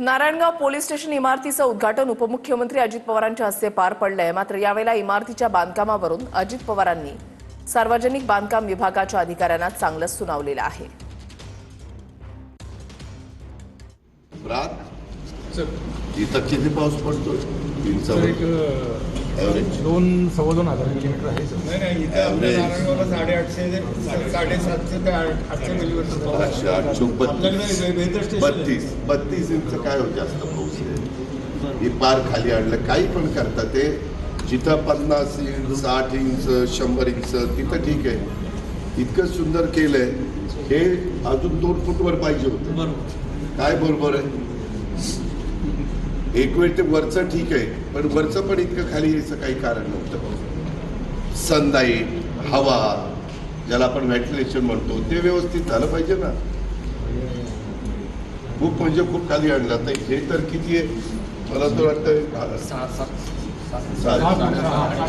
Narayangaon police station इमारतीचं उद्घाटन उपमुख्यमंत्री अजित पवारांच्या हस्ते पार पडलंय। मात्र यावेळेला इमारतीच्या बांधकामावरून अजित पवारांनी सार्वजनिक बांधकाम विभागाच्या अधिकाऱ्यांना चांगलंच सुनावलेलं आहे। इथं किती पाऊस पडतो? 2,000-2,25,000 मिलीमीटर आहे सर। नाही इथे आपल्या नारायणगावला 850 750 ते 800 मिलीमीटर पाऊस आहे। 32 इंच काय हो जास्त पाऊस आहे? ही पार खाली आणलं काही पण करतात ते, जिथं 50 इंच 60 इंच 100 इंच तिथं ठीक आहे। इतकं सुंदर केलंय, हे अजून 2 फूटवर पाहिजे होतं। काय बरोबर आहे? एक वेळ ते वरचं ठीक आहे, पण वरचं पण इतकं खाली यायचं काही कारण नव्हतं। सनलाईट, हवा, ज्याला आपण व्हेंटिलेशन म्हणतो, ते व्यवस्थित झालं पाहिजे ना। खूप म्हणजे खूप खाली आणलं तर हे तर किती आहे? मला तर वाटतं 6